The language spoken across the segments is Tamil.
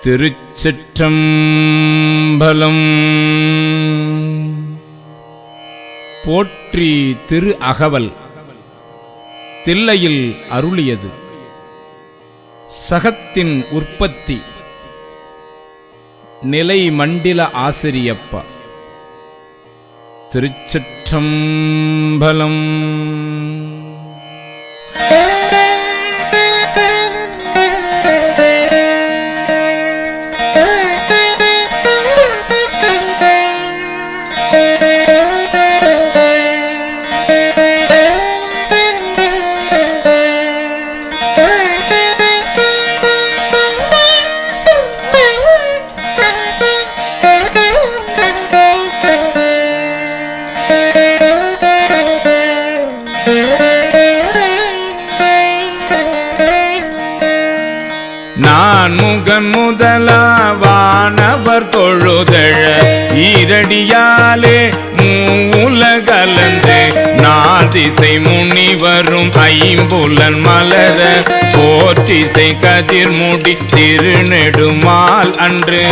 திருச்சிற்றம்பலம். போற்றி திரு அகவல் தில்லையில் அருளியது. சகத்தின் உற்பத்தி நிலை மண்டில ஆசிரியப்பா. திருச்சிற்றம்பலம். நான் முகன் முதலாவானவர் தொழுதழ ஈரடியாலே மூலகலந்து நாதிசை முனிவரும் ஐம்புலன் மலர போற்றிசை கதிர்முடி திருநெடுமால் அன்று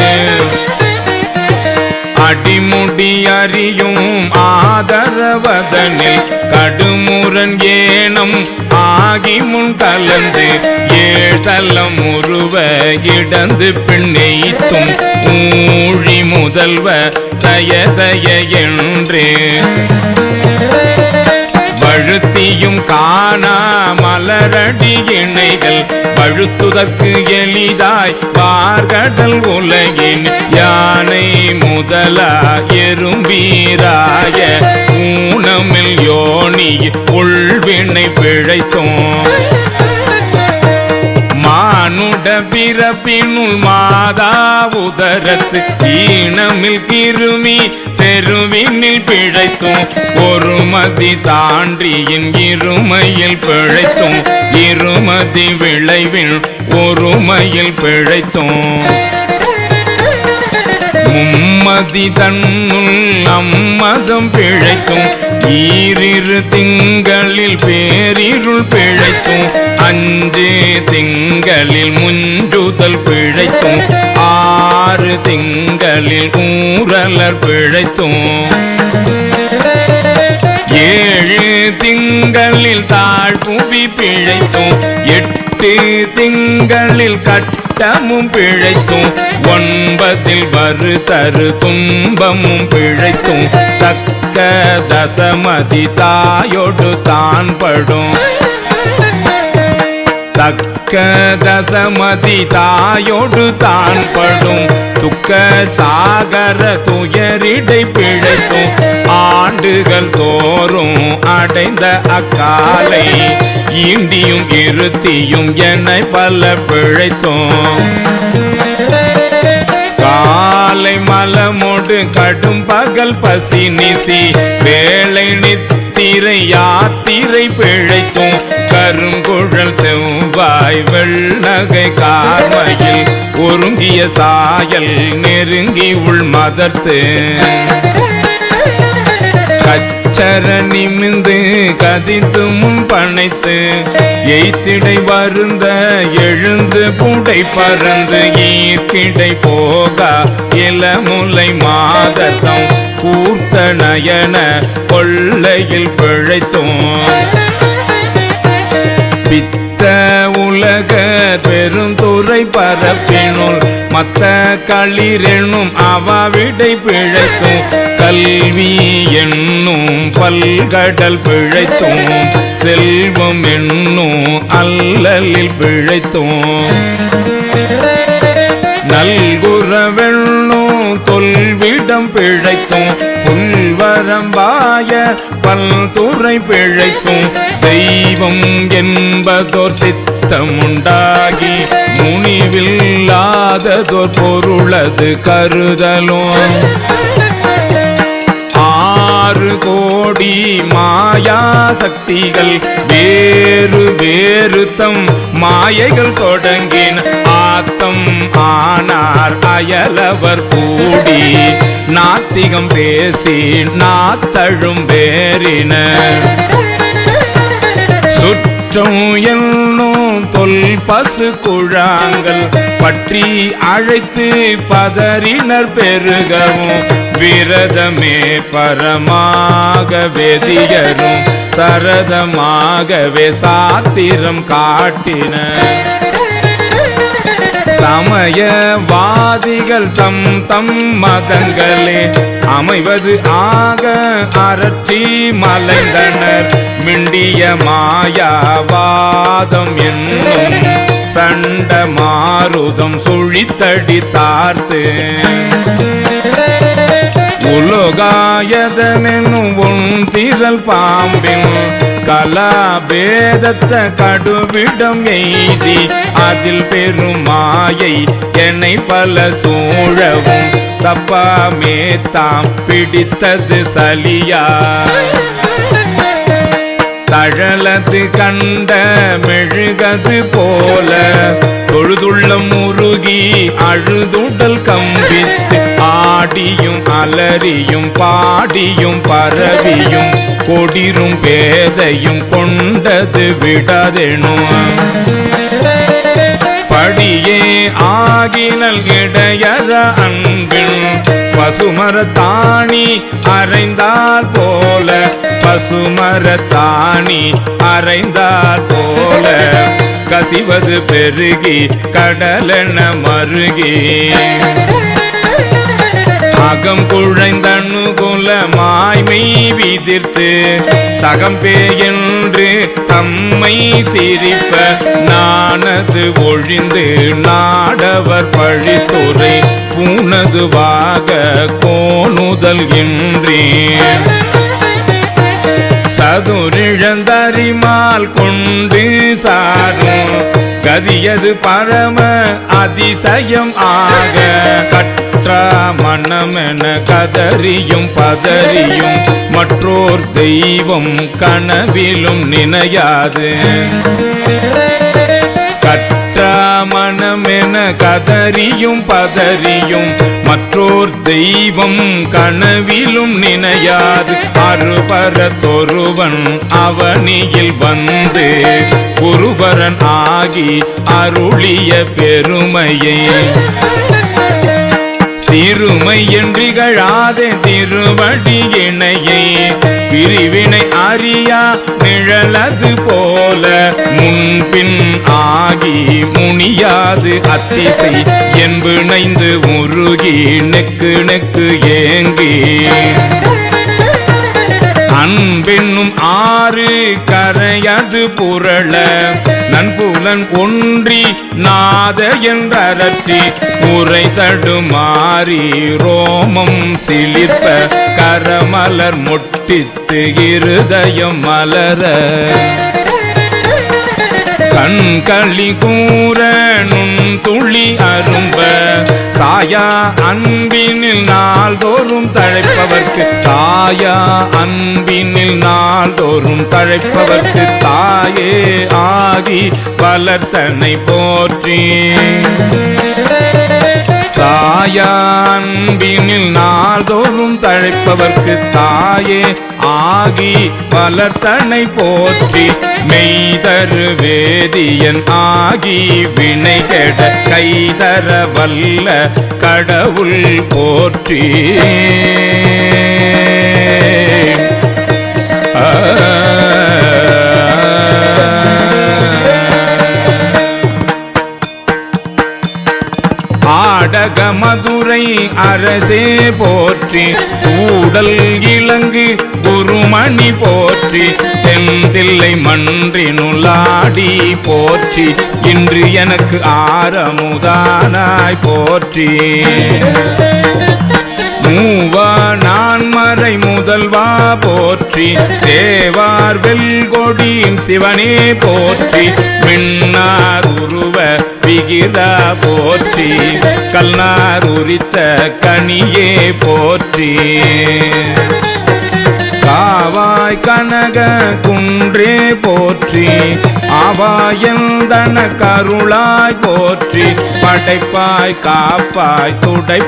அடிமுடி அறியும் ஆதரவதனில் கடுமுரன் ஏனம் ஆகி முன் கலந்து ஏழ்தலம் உருவ இடந்து பின்னெய்த்தும் ஊழி முதல்வ சய சய என்று வழுத்தியும் காணா மலரடி இணைகள் பழுத்துதற்கு எளிதாய் பார்கடல் உலகின் யானை முதலா எறும்பீராய ஊனமில் யோனி உள்வினை பிழைத்தோம் மானுட பிறப்பினுள் மாதா உதரத்து ஈனமில் கிருமி செருவினில் பிழைத்தும் ஒருமதி தாண்டியின் இருமையில் பிழைத்தும் இருமதி விளைவில் ஒருமையில் பிழைத்தும் மும்மதி தன்னுள் அம்மதம் பிழைத்தும் ஈரிரு திங்களில் பேரிருள் பிழைத்தும் அஞ்சு திங்களில் முஞ்சுதல் பிழைத்தும் ஆறு திங்களில் ஊரலர் பிழைத்தும் ஏழு திங்களில் தாழ்புவி பிழைத்தும் எட்டு திங்களில் கட்டமும் பிழைத்தும் ஒன்பதில் வரு தரு துன்பமும் பிழைத்தும் தக்க தசமதி தாயோடு தான் படும் தக்க தசமதி தாயோடு தான் படும் துக்க சாகர துயரிடை பிழைத்தும் ஆண்டுகள் தோறும் அடைந்த அக்காலை ஈண்டியும் இருத்தியும் என்னை பல பிழைத்தோம் காலை மலமோடு கடும் பகல் பசி நிசி வேலை நித்திரை யாத்திரை பிழைத்தும் கருங்குழல் செவ்வாய் வெள்ளகை கார்மையில் ஒருங்கிய சாயல் நெருங்கி உள் மதர்த்து கச்சர நிமிந்து கதித்து முன் பனைத்து எய்த்திடை வருந்த எழுந்து புடை பறந்து ஈர்க்கிடை போகா இளமுலை மாதத்தம் கூர்த்த நயன கொள்ளையில் பிழைத்தோம் பித்த உலக பெருந்துறை பரப்பினுள் மத்த களிரெனும் அவாவிடை பிழைத்தும் கல்வி என்னும் பல்கடல் பிழைத்தும் செல்வம் என்னும் அல்லலில் பிழைத்தும் நல்குறவெண்ணும் தொல்விடம் பிழைத்தும் புல்வரம்பாய பல்துறை பிழைத்தும் தெய்வம் என்பதோர் சித்தமுண்டாகி முனிவில்லாததோர் பொருளது கருதலும் ஆறு கோடி மாயா சக்திகள் வேறு வேறு தம் மாயைகள் தொடங்கின ஆத்தம் ஆனார் அயலவர் கூடி நாத்திகம் பேசி நாத்தழும் வேறினர் பெற்றோம் என்னும் தொல் பசு குழாங்கள் பற்றி அழைத்து பதறினர் பெருகவும் விரதமே பரமாக வெதியரும் சரதமாகவே சாத்திரம் காட்டினர். சமயவாதிகள் தம் தம் மதங்களே அமைவது ஆக அரற்றி மலைந்தனர். மிண்டிய மாயாவாதம் என்னும் சண்ட மாருதம் சுழித்தடி தார்த்து உலோகாயதனும் உன் திரள் பாம்பின் கலாபேதத்த கடுவிடம் எய்தி அதில் பெருமாயை என்னை பல சூழவும் தப்பாமே தாம் பிடித்தது சலியா தழலது கண்ட மெழுகது போல தொழுதுள்ள முருகி அழுதுடல் கம்பித்து ஆடியும் அலறியும் பாடியும் பரவியும் கொடிரும் பேதையும் கொண்டது விடதெனும் படியே ஆகினல் இடையற அன்பின் பசுமரத்தாணி அறைந்தால் போல பசுமரத்தாணி அறைந்தால் போல கசிவது பெருகி கடலென மருகி அகம் குழைந்தனுகுல மாய்மை விதிர்த்து சகம்பே என்று தம்மை சிரிப்ப நானது ஒழிந்து நாடவர் பழித்துறை பூனதுவாக கோணுதல் இன்றே சதுரிழந்தறிமால் கொண்டு சாரும் கதியது பரம அதிசயம் ஆக கற்றா மனமென கதறியும் பதறியும் மற்றோர் தெய்வம் கனவிலும் நினையாது கற்றா மனமென கதறியும் பதறியும் மற்றோர் தெய்வம் கனவிலும் நினையாது அருபரத்தொருவன் அவனியில் வந்து குருபரன் ஆகி அருளிய பெருமையை சிறுமை என்றிகழாதே திருவடி இணையை பிரிவினை அறியா நிழலது போல முன்பின் ஆகி முனியாது அத்திசை என்பிணைந்து உருகி நெக்கு நெக்கு ஏங்கி அன்பென்னும் ஆறு கரையது புரள நன்புலன் ஒன்றி நாத என்றரற்றி உரை தடுமாறி ரோமம் சிலிர்ப்ப கரமலர் முட்டித்து இருதயம் மலர கண்களி கூற நுண் துளி அரும்ப சாயா அன்பினில் நாள்தோறும் தழைப்பவர்க்கு சாயா அன்பினில் நாள்தோறும் தழைப்பவர்க்கு தாயே ஆகி வளர்த்தனை போற்றி சாயா அன்பினில் நாள்தோறும் தழைப்பவர்க்கு தாயே ஆகி வளர்த்தனை போற்றி மெய்தரு வேதியன் ஆகி வினை கெட கைதர வல்ல கடவுள் போற்றி ஆடக மதுரை அரசே போற்றி கூடல் இலங்கு குருமணி போற்றி தென்தில்லை மன்றினுளாடி போற்றி இன்று எனக்கு ஆரமுதானாய் போற்றி மூவா நான்மறை முதல்வா போற்றி சேவார் வெல்கொடியின் சிவனே போற்றி மின்னார் உருவ விகிதா போற்றி கல்நார் உரித்த கனியே போற்றி காவாய் கனக குன்றே போற்றி ஆவாயந்தன கருளாய் போற்றி படைப்பாய் காப்பாய் துடை